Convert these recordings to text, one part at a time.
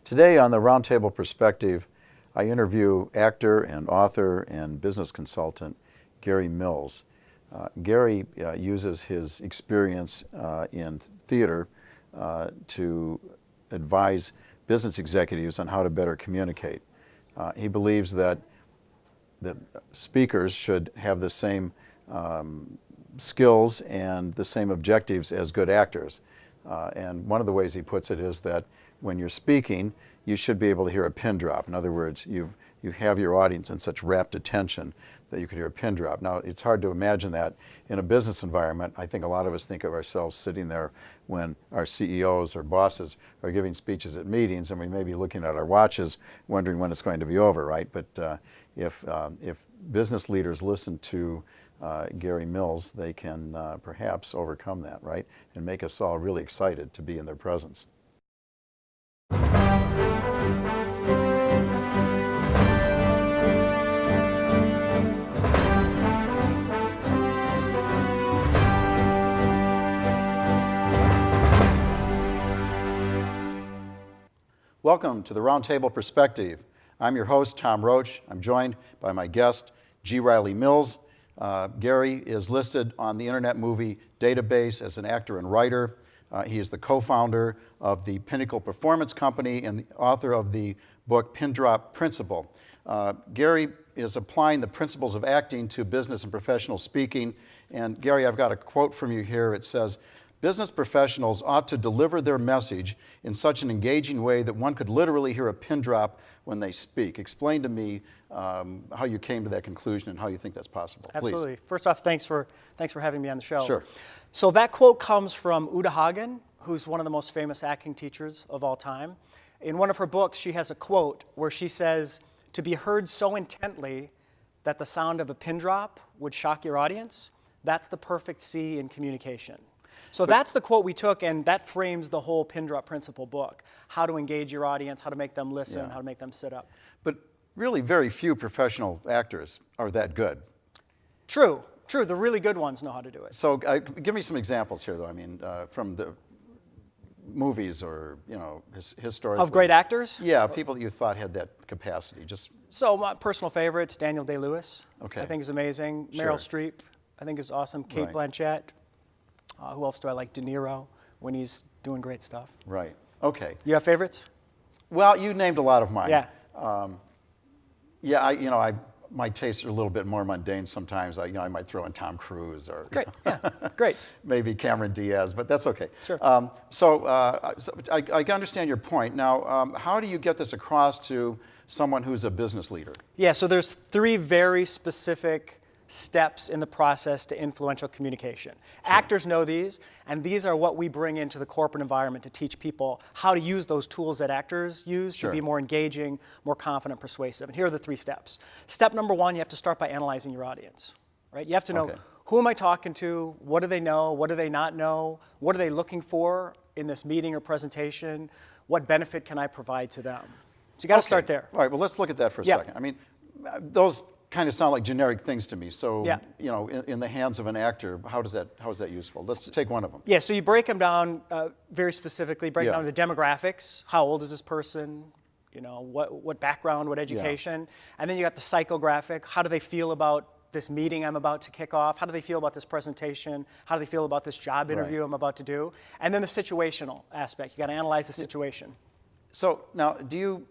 Today on the Roundtable Perspective, I interview actor and author and business consultant Gary Mills. Gary uses his experience in theater to advise business executives on how to better communicate. He believes that speakers should have the same skills and the same objectives as good actors. And one of the ways he puts it is that when you're speaking, you should be able to hear a pin drop. In other words, you have your audience in such rapt attention that you can hear a pin drop. Now, it's hard to imagine that in a business environment. I think a lot of us think of ourselves sitting there when our CEOs or bosses are giving speeches at meetings, and we may be looking at our watches wondering when it's going to be over, right? But if business leaders listen to Gary Mills, they can perhaps overcome that, right? And make us all really excited to be in their presence. Welcome to the Roundtable Perspective. I'm your host, Tom Roach. I'm joined by my guest, G. Riley Mills. Gary is listed on the Internet Movie Database as an actor and writer. He is the co-founder of the Pinnacle Performance Company and the author of the book Pin Drop Principle. Gary is applying the principles of acting to business and professional speaking. And Gary, I've got a quote from you here. It says, "Business professionals ought to deliver their message in such an engaging way that one could literally hear a pin drop when they speak." Explain to me how you came to that conclusion and how you think that's possible. Absolutely. Please. First off, thanks for having me on the show. Sure. So that quote comes from Uta Hagen, who's one of the most famous acting teachers of all time. In one of her books, she has a quote where she says, "To be heard so intently that the sound of a pin drop would shock your audience, that's the perfect C in communication." So that's the quote we took, and that frames the whole Pin Drop Principle book. How to engage your audience, how to make them listen, how to make them sit up. But really very few professional actors are that good. True. The really good ones know how to do it. So give me some examples here, though. I mean, from the movies or, historically. Of great actors? Yeah, people that you thought had that capacity. So my personal favorites, Daniel Day-Lewis. Okay. I think is amazing. Meryl Streep, I think is awesome. Kate Blanchett. Who else do I like? De Niro, when he's doing great stuff. Right. Okay. You have favorites? Well, you named a lot of mine. Yeah. My tastes are a little bit more mundane sometimes. I might throw in Tom Cruise or Great. Yeah. Great. maybe Cameron Diaz, but that's okay. Sure. So I understand your point. Now, how do you get this across to someone who's a business leader? Yeah. So there's three very specific steps in the process to influential communication. Sure. Actors know these, and these are what we bring into the corporate environment to teach people how to use those tools that actors use to be more engaging, more confident, persuasive. And here are the three steps. Step number one, you have to start by analyzing your audience, right? You have to know, who am I talking to? What do they know? What do they not know? What are they looking for in this meeting or presentation? What benefit can I provide to them? So you got to start there. All right, well, let's look at that for a second. I mean, those kind of sound like generic things to me. So, in the hands of an actor, how is that useful? Let's take one of them. Yeah, so you break them down very specifically, break down the demographics. How old is this person? What background, what education? And then you got the psychographic. How do they feel about this meeting I'm about to kick off? How do they feel about this presentation? How do they feel about this job interview I'm about to do? And then the situational aspect. You got to analyze the situation. So now, do you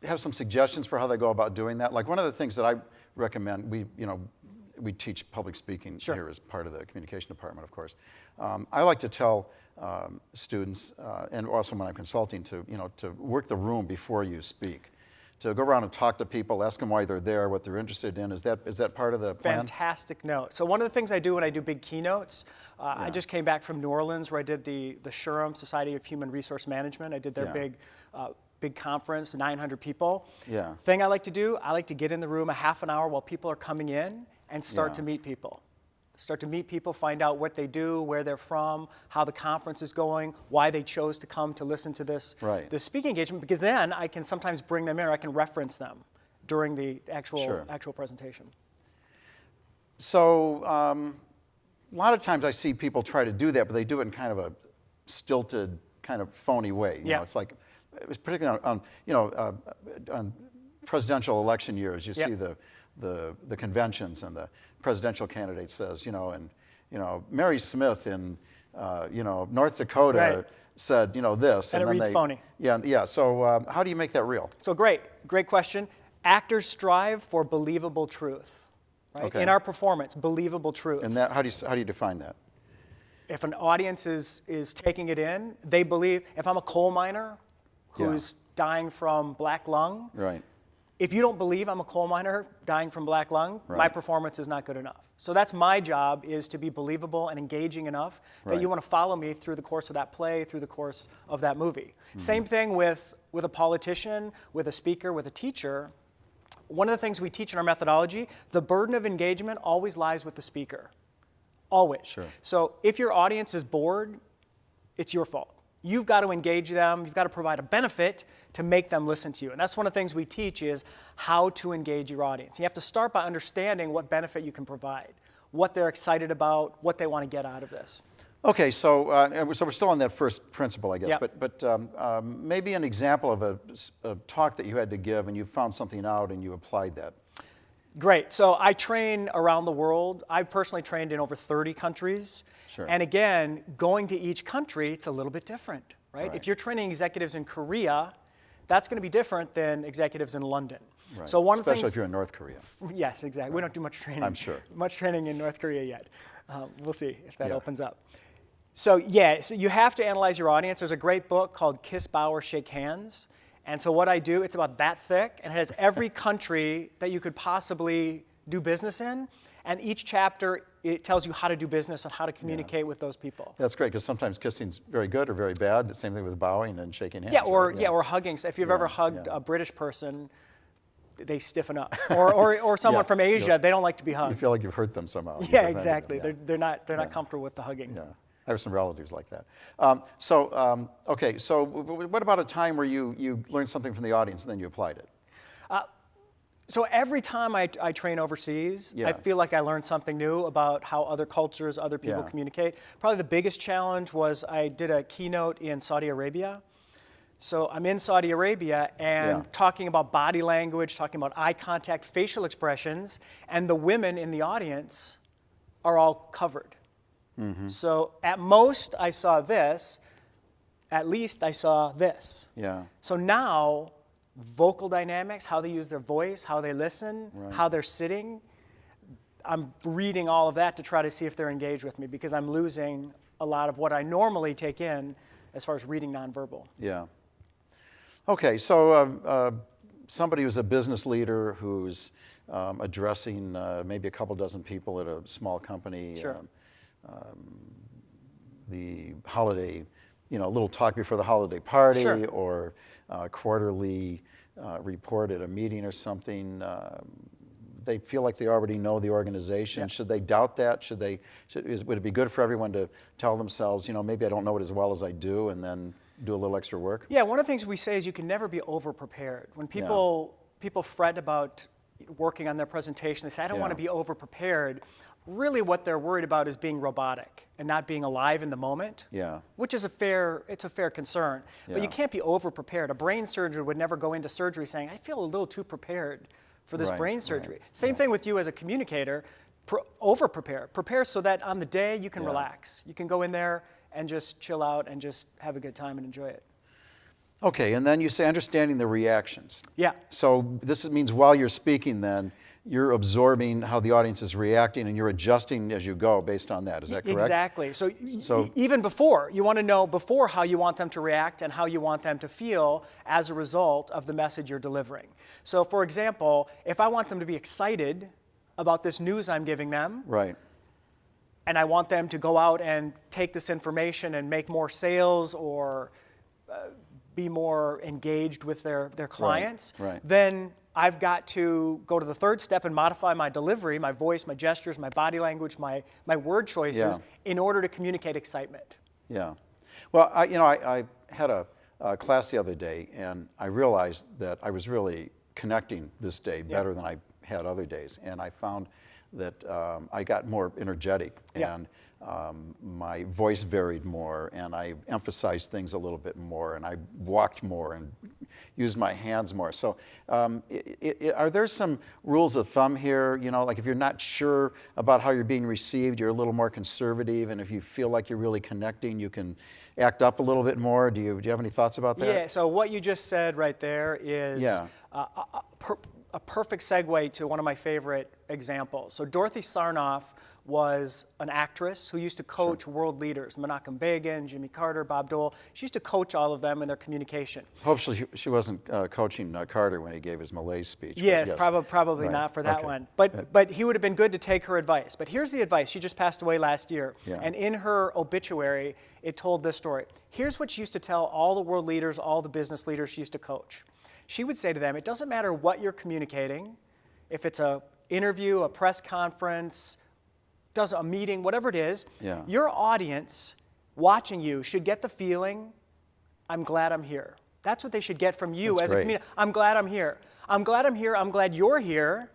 have some suggestions for how they go about doing that? Like one of the things that I recommend, we teach public speaking here as part of the communication department, of course. I like to tell students, and also when I'm consulting, to work the room before you speak, to go around and talk to people, ask them why they're there, what they're interested in. Is that part of the plan? Fantastic note. So one of the things I do when I do big keynotes, I just came back from New Orleans where I did the SHRM, Society of Human Resource Management. I did their big conference, 900 people. Yeah. Thing I like to do, I like to get in the room a half an hour while people are coming in and start to meet people. Start to meet people, find out what they do, where they're from, how the conference is going, why they chose to come to listen to this speaking engagement, because then I can sometimes bring them in or I can reference them during the actual presentation. So a lot of times I see people try to do that, but they do it in kind of a stilted, kind of phony way. You know, it's like, particularly on presidential election years, you Yep. see the conventions and the presidential candidate says, Mary Smith in, North Dakota Right. said, this. And it then reads phony. Yeah, yeah. So how do you make that real? So great question. Actors strive for believable truth, right? Okay. In our performance, believable truth. And that, how do you define that? If an audience is taking it in, they believe. If I'm a coal miner who's dying from black lung, Right. if you don't believe I'm a coal miner dying from black lung, my Right. performance is not good enough. So that's my job, is to be believable and engaging enough that Right. you want to follow me through the course of that play, through the course of that movie. Mm-hmm. Same thing with a politician, with a speaker, with a teacher. One of the things we teach in our methodology, the burden of engagement always lies with the speaker. Always. Sure. So if your audience is bored, it's your fault. You've got to engage them. You've got to provide a benefit to make them listen to you. And that's one of the things we teach, is how to engage your audience. You have to start by understanding what benefit you can provide, what they're excited about, what they want to get out of this. Okay, so we're still on that first principle, I guess. Yep. But maybe an example of a talk that you had to give and you found something out and you applied that. Great. So I train around the world. I've personally trained in over 30 countries. Sure. And again, going to each country, it's a little bit different, right? Right. If you're training executives in Korea, that's going to be different than executives in London. Right. So one of the Especially things, if you're in North Korea. yes, exactly. We don't do much training. I'm sure. Much training in North Korea yet. We'll see if that Yeah. opens up. So yeah, so you have to analyze your audience. There's a great book called Kiss, Bow, or Shake Hands. And so what I do, it's about that thick, and it has every country that you could possibly do business in. And each chapter, it tells you how to do business and how to communicate with those people. That's great, because sometimes kissing's very good or very bad. The same thing with bowing and shaking hands. Yeah, or right? or hugging. So if you've Yeah, ever hugged yeah. a British person, they stiffen up. Or someone Yeah, from Asia, yeah. they don't like to be You hugged. feel like you've hurt them somehow. You've Yeah, offended them, exactly. yeah. They're not comfortable with the hugging. Yeah, I have some relatives like that. Okay, so what about a time where you learned something from the audience and then you applied it? So every time I train overseas, Yeah. I feel like I learn something new about how other cultures, other people Yeah. communicate. Probably the biggest challenge was I did a keynote in Saudi Arabia. So I'm in Saudi Arabia and Yeah. talking about body language, talking about eye contact, facial expressions, and the women in the audience are all covered. Mm-hmm. So at most I saw this, at least I saw this. Yeah. So now, vocal dynamics, how they use their voice, how they listen, Right. how they're sitting, I'm reading all of that to try to see if they're engaged with me, because I'm losing a lot of what I normally take in as far as reading nonverbal. Yeah. Okay, so somebody who's a business leader who's addressing maybe a couple dozen people at a small company, Sure. The holiday, a little talk before the holiday party, Sure. or quarterly report at a meeting or something. They feel like they already know the organization. Yeah. Should they doubt that? Would it be good for everyone to tell themselves, maybe I don't know it as well as I do, and then do a little extra work? Yeah, one of the things we say is you can never be over-prepared. When people fret about working on their presentation, they say, I don't want to be over-prepared. Really what they're worried about is being robotic and not being alive in the moment, Yeah. which is a fair concern. But Yeah. you can't be over-prepared. A brain surgeon would never go into surgery saying, I feel a little too prepared for this Right, brain surgery. Same thing with you as a communicator. Over-prepare. Prepare so that on the day you can Yeah. relax. You can go in there and just chill out and just have a good time and enjoy it. Okay, and then you say understanding the reactions. Yeah. So this means while you're speaking then, you're absorbing how the audience is reacting and you're adjusting as you go based on that. Is that correct? Exactly. So, So- even before, you want to know before how you want them to react and how you want them to feel as a result of the message you're delivering. So for example, if I want them to be excited about this news I'm giving them, Right. and I want them to go out and take this information and make more sales or be more engaged with their clients, right. then I've got to go to the third step and modify my delivery, my voice, my gestures, my body language, my word choices in order to communicate excitement. Yeah. Well, I had a class the other day, and I realized that I was really connecting this day better than I had other days. And I found I got more energetic, Yeah. and my voice varied more, and I emphasized things a little bit more, and I walked more and used my hands more. So are there some rules of thumb here? You know, like if you're not sure about how you're being received, you're a little more conservative, and if you feel like you're really connecting, you can act up a little bit more. Do you have any thoughts about that? Yeah, so what you just said right there is Yeah. a perfect segue to one of my favorite examples. So Dorothy Sarnoff was an actress who used to coach world leaders, Menachem Begin, Jimmy Carter, Bob Dole. She used to coach all of them in their communication. Hopefully she wasn't coaching Carter when he gave his Malaise speech. Yes, Yes. probably Right. not for that Okay. one. But he would have been good to take her advice. But here's the advice. She just passed away last year. Yeah. And in her obituary, it told this story. Here's what she used to tell all the world leaders, all the business leaders she used to coach. She would say to them, it doesn't matter what you're communicating, if it's an interview, a press conference, a meeting, whatever it is, Yeah. your audience watching you should get the feeling, I'm glad I'm here. That's what they should get from you That's as a great. comedian. I'm glad I'm here. I'm glad I'm here. I'm glad you're here.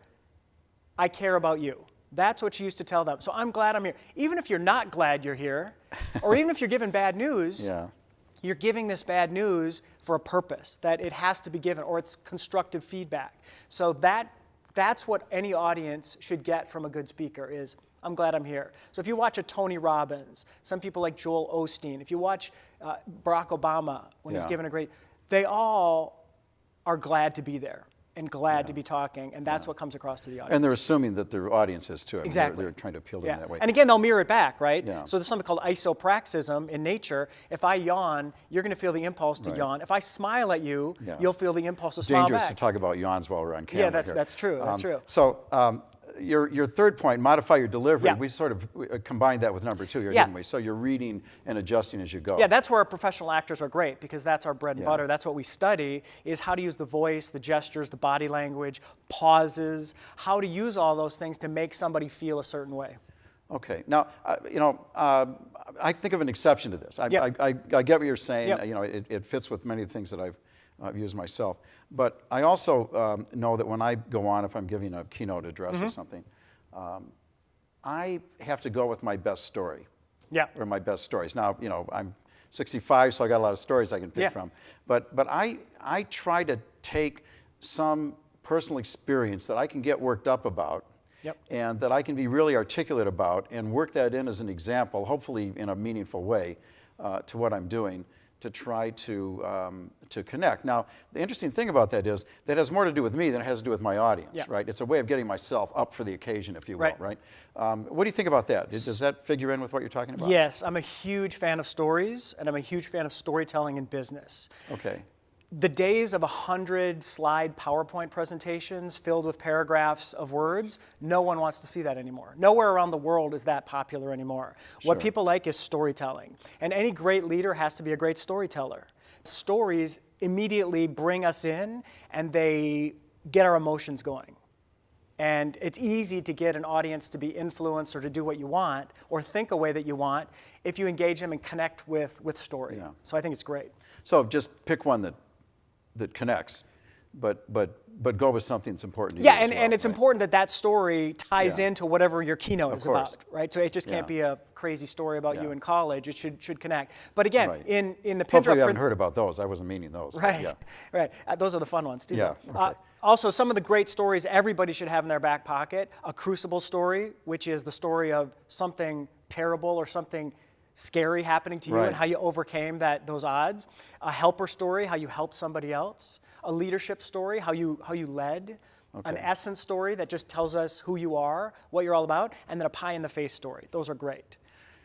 I care about you. That's what she used to tell them. So I'm glad I'm here. Even if you're not glad you're here, or even if you're given bad news, Yeah. you're giving this bad news for a purpose, that it has to be given, or it's constructive feedback. So that's what any audience should get from a good speaker is, I'm glad I'm here. So if you watch a Tony Robbins, some people like Joel Osteen, if you watch Barack Obama when he's Yeah. given they all are glad to be there and glad to be talking, and that's what comes across to the audience. And they're assuming that their audience is too. I mean, Exactly. They're trying to appeal to them that way. And again, they'll mirror it back, right? Yeah. So there's something called isopraxism in nature. If I yawn, you're going to feel the impulse to Right. yawn. If I smile at you, Yeah. you'll feel the impulse to smile Dangerous back. to talk about yawns while we're on camera. Yeah, that's here. true. That's true. So your third point, modify your delivery. Yeah. We sort of combined that with number 2 here, Yeah. didn't we? So you're reading and adjusting as you go. Yeah, that's where our professional actors are great because that's our bread and Yeah. butter. That's what we study is how to use the voice, the gestures, the body language, pauses, how to use all those things to make somebody feel a certain way. Okay. Now, I think of an exception to this. I Yep. get what you're saying. Yep. It fits with many of the things that I've used myself. But I also know that when I go on, if I'm giving a keynote address or something, I have to go with my best story. Yeah. Or my best stories. Now, I'm 65, so I got a lot of stories I can pick Yeah. from. But I try to take some personal experience that I can get worked up about, Yep. and that I can be really articulate about, and work that in as an example, hopefully in a meaningful way, to what I'm doing, to try to connect. Now, the interesting thing about that is that has more to do with me than it has to do with my audience, Yeah. right? It's a way of getting myself up for the occasion, if you will, Right. right? What do you think about that? Does that figure in with what you're talking about? Yes, I'm a huge fan of stories, and I'm a huge fan of storytelling in business. Okay. The days of 100 slide PowerPoint presentations filled with paragraphs of words, no one wants to see that anymore. Nowhere around the world is that popular anymore. What Sure. people like is storytelling. And any great leader has to be a great storyteller. Stories immediately bring us in and they get our emotions going. And it's easy to get an audience to be influenced or to do what you want or think a way that you want if you engage them and connect with story. Yeah. So I think it's great. So just pick one that connects, but go with something that's important to Yeah, you as and it's right? important that story ties Yeah. into whatever your keynote Of is course. about, right? So it just can't Yeah. be a crazy story about you Yeah. in college. It should connect. But again, Right. in the pin Hopefully drop you haven't print- heard about those. I wasn't meaning those. but right, Yeah. right. Those are the fun ones too. Yeah, though. okay. Also, some of the great stories everybody should have in their back pocket: a crucible story, which is the story of something terrible or something scary happening to you Right. and how you overcame those odds. A helper story, how you helped somebody else. A leadership story, how you led. An Okay. essence story that just tells us who you are, what you're all about, and then a pie in the face story. Those are great.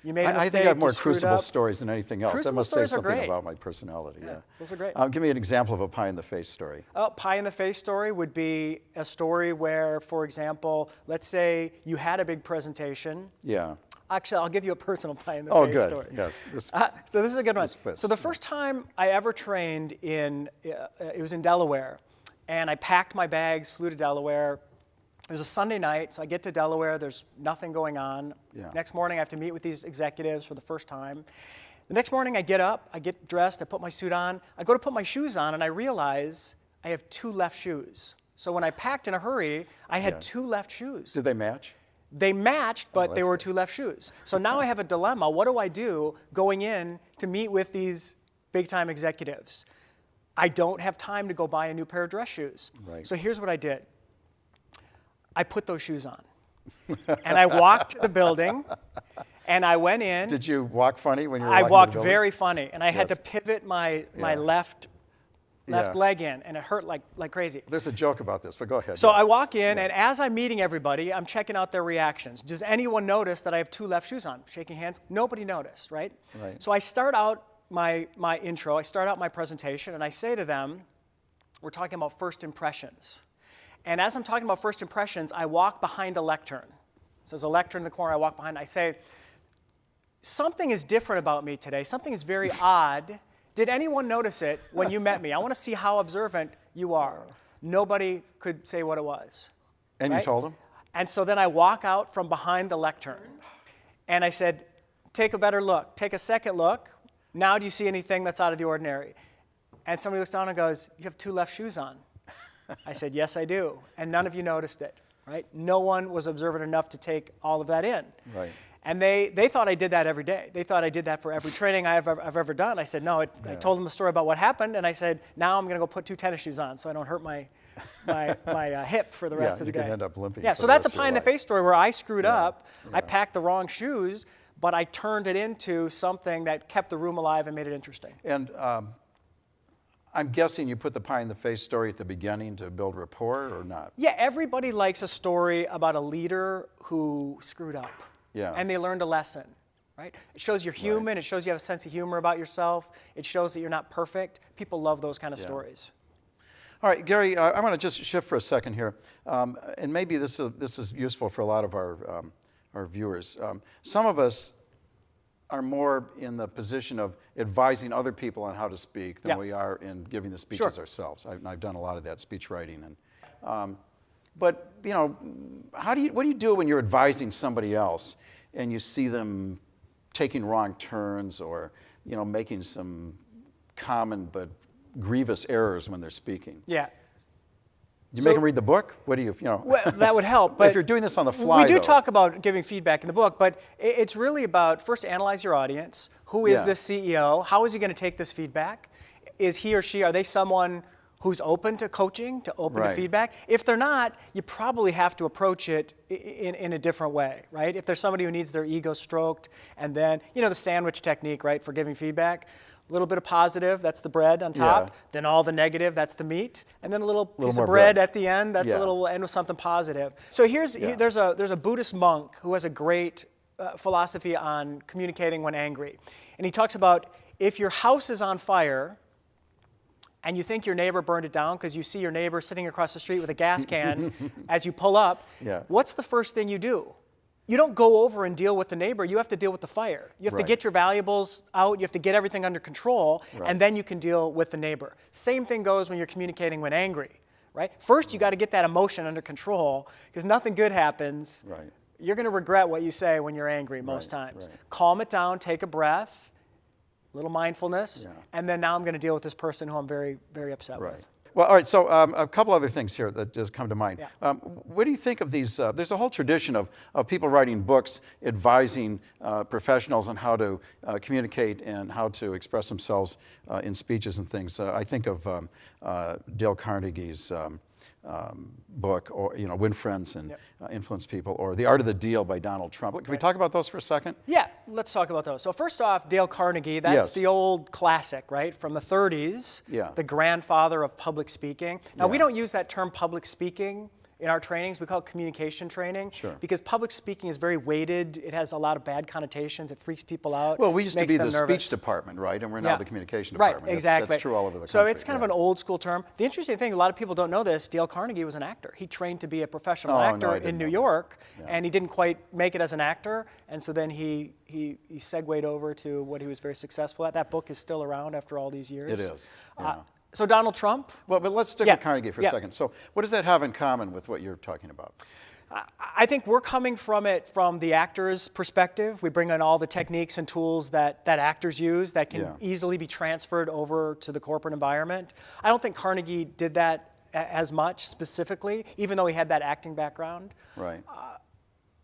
You made a mistake, I think I have more you screwed crucible up. stories than anything else. That Crucible must say stories are something great. about my personality. Yeah. Those are great. Give me an example of a pie in the face story. A pie in the face story would be a story where, for example, let's say you had a big presentation. Yeah. Actually, I'll give you a personal pie in the Oh, face good. story. Yes. So this is a good one. this fits, So the yeah. first time I ever trained it was in Delaware, and I packed my bags, flew to Delaware. It was a Sunday night, so I get to Delaware. There's nothing going on. Yeah. Next morning, I have to meet with these executives for the first time. The next morning, I get up, I get dressed, I put my suit on. I go to put my shoes on, and I realize I have 2 left shoes. So when I packed in a hurry, I had Yeah. 2 left shoes. Did they match? They matched, but they that's were good. two left shoes. So now I have a dilemma. What do I do going in to meet with these big-time executives? I don't have time to go buy a new pair of dress shoes. Right. So here's what I did. I put those shoes on. And I walked to the building, and I went in. Did you walk funny when you were I walking walked to the building? very funny, and I had to Yes. pivot my Yeah. left Yeah. leg in, and it hurt like crazy. There's a joke about this, but go ahead. So Yeah. I walk in, and as I'm meeting everybody, I'm checking out their reactions. Does anyone notice that I have two left shoes on? Shaking hands. Nobody noticed, right? Right. So I start out my intro, I start out my presentation, and I say to them, we're talking about first impressions. And as I'm talking about first impressions, I walk behind a lectern. So there's a lectern in the corner, I walk behind, I say, something is different about me today. Something is very odd. Did anyone notice it when you met me? I want to see how observant you are. Nobody could say what it was. And you right? told him? And so then I walk out from behind the lectern, and I said, take a better look. Take a second look. Now do you see anything that's out of the ordinary? And somebody looks down and goes, you have two left shoes on. I said, yes, I do. And none of you noticed it, right? No one was observant enough to take all of that in. Right. And they thought I did that every day. They thought I did that for every training I've ever done. I said, no, I told them a story about what happened, and I said, now I'm going to go put two tennis shoes on so I don't hurt my hip for the rest of the day. you can end up limping Yeah, for so the that's a rest of your pie in the life. face story where I screwed up. Yeah. I packed the wrong shoes, but I turned it into something that kept the room alive and made it interesting. And I'm guessing you put the pie in the face story at the beginning to build rapport or not? Yeah, everybody likes a story about a leader who screwed up. Yeah. And they learned a lesson, right? It shows you're human. It shows you have a sense of humor about yourself. It shows that you're not perfect. People love those kind of stories. All right, Gary, I want to just shift for a second here, and maybe this is useful for a lot of our viewers. Some of us are more in the position of advising other people on how to speak than we are in giving the speeches ourselves. I've done a lot of that speech writing, and but you know, what do you do when you're advising somebody else and you see them taking wrong turns or making some common but grievous errors when they're speaking? Yeah. You make them read the book? What do you? Well, that would help. But if you're doing this on the fly, we do though. talk about giving feedback in the book, but it's really about first analyze your audience. Who is this CEO? How is he going to take this feedback? Is he or she, are they someone who's open to coaching, to open to feedback? If they're not, you probably have to approach it in a different way, right? If there's somebody who needs their ego stroked, and then, the sandwich technique, right, for giving feedback, a little bit of positive, that's the bread on top, then all the negative, that's the meat, and then a little piece of bread at the end, that's a little end with something positive. So there's a Buddhist monk who has a great philosophy on communicating when angry. And he talks about if your house is on fire, and you think your neighbor burned it down because you see your neighbor sitting across the street with a gas can as you pull up, what's the first thing you do? You don't go over and deal with the neighbor. You have to deal with the fire. You have to get your valuables out. You have to get everything under control, and then you can deal with the neighbor. Same thing goes when you're communicating when angry, right? First, you got to get that emotion under control because nothing good happens. Right. You're going to regret what you say when you're angry most times. Calm it down, take a breath, a little mindfulness, and then now I'm going to deal with this person who I'm very, very upset with. Well, all right, so a couple other things here that just come to mind. What do you think of these? There's a whole tradition of people writing books advising professionals on how to communicate and how to express themselves in speeches and things. I think of Dale Carnegie's book, or Win Friends and Influence People, or The Art of the Deal by Donald Trump. Can we talk about those for a second? Yeah, let's talk about those. So first off, Dale Carnegie, that's the old classic, right, from the 30s, the grandfather of public speaking. Now, we don't use that term public speaking in our trainings. We call it communication training because public speaking is very weighted. It has a lot of bad connotations. It freaks people out. Well, we used to be the nervous. speech department, right? And we're now the communication department. Right, exactly. That's true all over the country. So it's kind of an old school term. The interesting thing, a lot of people don't know this, Dale Carnegie was an actor. He trained to be a professional actor in New York, and he didn't quite make it as an actor, and so then he segued over to what he was very successful at. That book is still around after all these years. It is, so Donald Trump. Well, but let's stick with Carnegie for a second. So what does that have in common with what you're talking about? I think we're coming from it from the actor's perspective. We bring in all the techniques and tools that actors use that can easily be transferred over to the corporate environment. I don't think Carnegie did that as much specifically, even though he had that acting background. Right.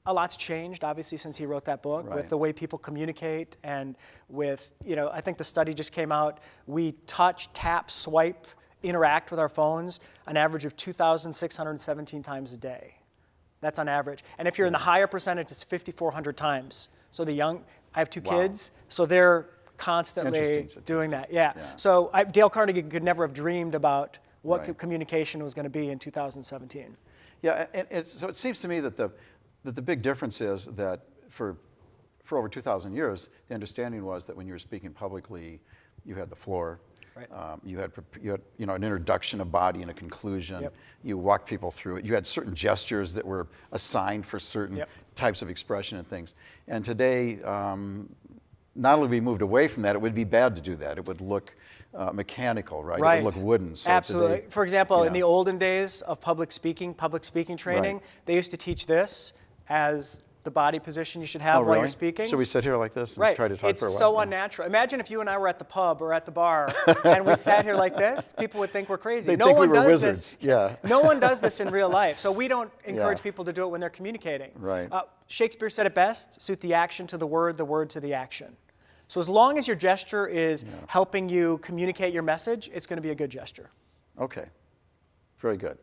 A lot's changed, obviously, since he wrote that book, Right. with the way people communicate and with, I think the study just came out. We touch, tap, swipe, interact with our phones an average of 2,617 times a day. That's on average. And if you're in the higher percentage, it's 5,400 times. So I have two kids, so they're constantly doing that. Yeah. So Dale Carnegie could never have dreamed about what communication was going to be in 2017. Yeah, and so it seems to me that the big difference is that for over 2,000 years, the understanding was that when you were speaking publicly, you had the floor. Right. You had an introduction, a body, and a conclusion. Yep. You walked people through it. You had certain gestures that were assigned for certain types of expression and things. And today, not only have we moved away from that, it would be bad to do that. It would look mechanical, right? Right. It would look wooden. So absolutely. today, for example, in the olden days of public speaking training, Right. they used to teach this as the body position you should have while you're speaking. Should we sit here like this and try to talk It's for a while? so unnatural. Imagine if you and I were at the pub or at the bar and we sat here like this. People would think we're crazy. They'd no think one we were does wizards. this. Yeah. No one does this in real life. So we don't encourage Yeah. people to do it when they're communicating. Right. Shakespeare said it best: suit the action to the word to the action. So as long as your gesture is helping you communicate your message, it's going to be a good gesture. Okay, very good,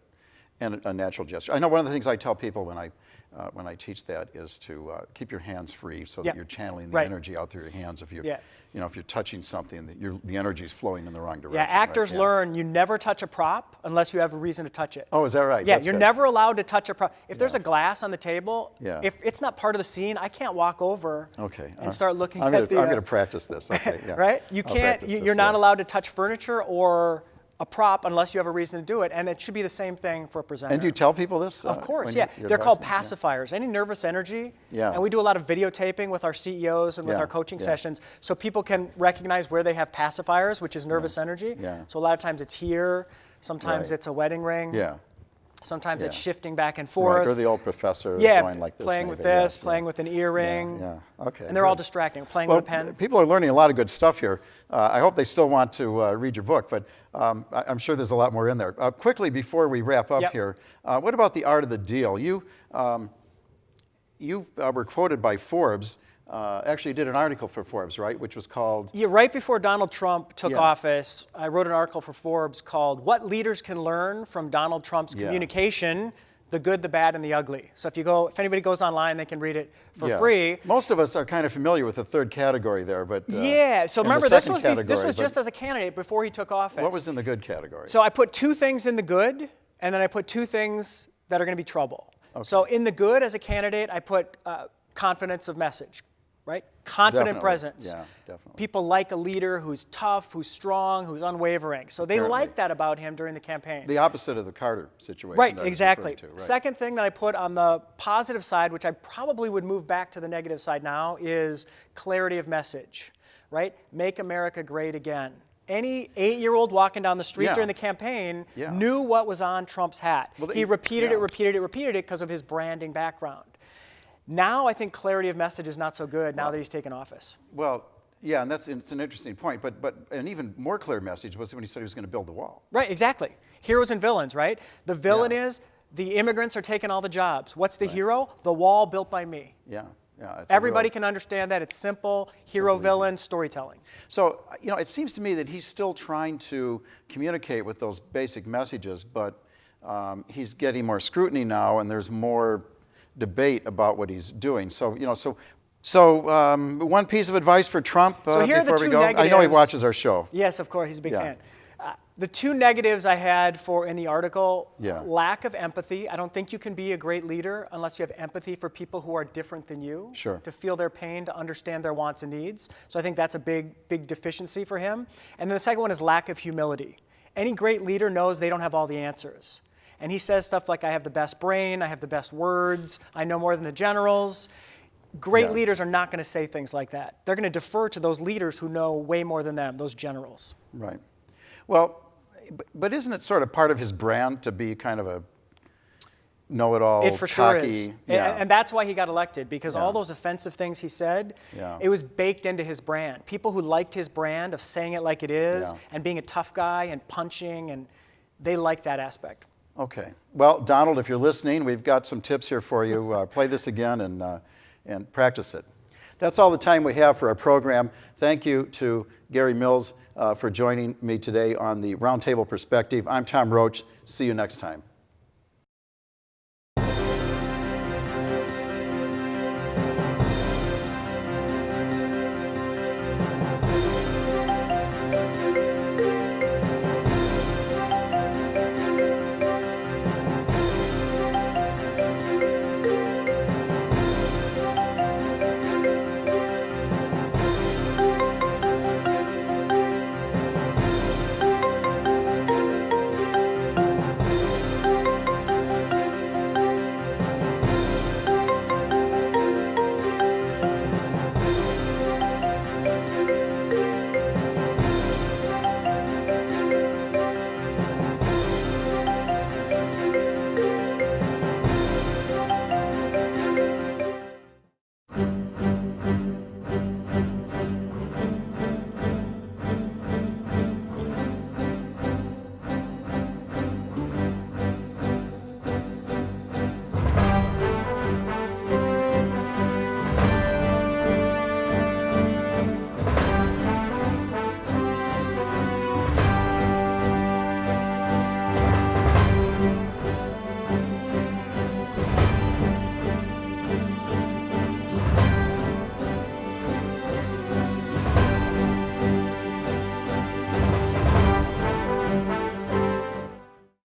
and a natural gesture. I know one of the things I tell people when I teach that is to keep your hands free so that you're channeling the energy out through your hands. If if you're touching something, that the energy is flowing in the wrong direction. Yeah, actors right? learn you never touch a prop unless you have a reason to touch it. Oh, is that right? Yeah, That's you're good. never allowed to touch a prop. If there's a glass on the table, Yeah. if it's not part of the scene, I can't walk over and start looking I'm at the... I'm going to practice this. Okay, yeah. Right? You I'll can't, practice this, you're not allowed to touch furniture or a prop unless you have a reason to do it, and it should be the same thing for a presenter. And do you tell people this? Of course, when yeah. you're They're called advising? pacifiers. Any nervous energy, Yeah. and we do a lot of videotaping with our CEOs and with Yeah, our coaching yeah. sessions, so people can recognize where they have pacifiers, which is nervous energy. Yeah. So a lot of times it's here, sometimes Right. it's a wedding ring. Yeah. Sometimes it's Yeah. shifting back and forth. Right. Or the old professor Yeah, going like this. playing with maybe. this, Yes, yeah. playing with an earring. Yeah. Okay. And they're all good. distracting. Playing Well, with a pen. people are learning a lot of good stuff here. I hope they still want to read your book, but I'm sure there's a lot more in there. Quickly, before we wrap up here, what about the art of the deal? You were quoted by Forbes. Actually, you did an article for Forbes, right, which was called... Yeah, right before Donald Trump took Yeah. office, I wrote an article for Forbes called "What Leaders Can Learn from Donald Trump's Communication: The Good, the Bad, and the Ugly." So if anybody goes online, they can read it for free. Most of us are kind of familiar with the third category there, but... Yeah, so and remember, the this second was category, just but as a candidate before he took office. What was in the good category? So I put two things in the good, and then I put two things that are going to be trouble. Okay. So in the good, as a candidate, I put confidence of message, right? Confident Definitely. presence. Yeah, definitely. People like a leader who's tough, who's strong, who's unwavering. So they Apparently. like that about him during the campaign. The opposite of the Carter situation. Right, that I was exactly. referring to, right. Second thing that I put on the positive side, which I probably would move back to the negative side now, is clarity of message, right? Make America great again. Any 8-year-old walking down the street Yeah. during the campaign Yeah. knew what was on Trump's hat. Well, He repeated it because of his branding background. Now I think clarity of message is not so good now that he's taken office. Well, yeah, and it's an interesting point, but an even more clear message was when he said he was going to build the wall. Right, exactly. Heroes and villains, right? The villain Yeah. is the immigrants are taking all the jobs. What's the hero? The wall built by me. Yeah, yeah. It's Everybody can understand that. It's simple, hero-villain storytelling. So, it seems to me that he's still trying to communicate with those basic messages, but he's getting more scrutiny now, and there's more debate about what he's doing. So, one piece of advice for Trump So here are the before we two go. I know he negatives. watches our show. Yes, of course, he's a big Yeah. fan. The two negatives I had in the article, Yeah. lack of empathy. I don't think you can be a great leader unless you have empathy for people who are different than you. Sure. To feel their pain, to understand their wants and needs. So I think that's a big deficiency for him. And then the second one is lack of humility. Any great leader knows they don't have all the answers. And he says stuff like, I have the best brain, I have the best words, I know more than the generals. Great leaders are not going to say things like that. They're going to defer to those leaders who know way more than them, those generals. Right. Well, but isn't it sort of part of his brand to be kind of a know-it-all, It for sure cocky? is. Yeah. And that's why he got elected, because Yeah. all those offensive things he said, Yeah. it was baked into his brand. People who liked his brand of saying it like it is Yeah. and being a tough guy and punching, and they liked that aspect. Okay. Well, Donald, if you're listening, we've got some tips here for you. Play this again and practice it. That's all the time we have for our program. Thank you to Gary Mills for joining me today on the Roundtable Perspective. I'm Tom Roach. See you next time.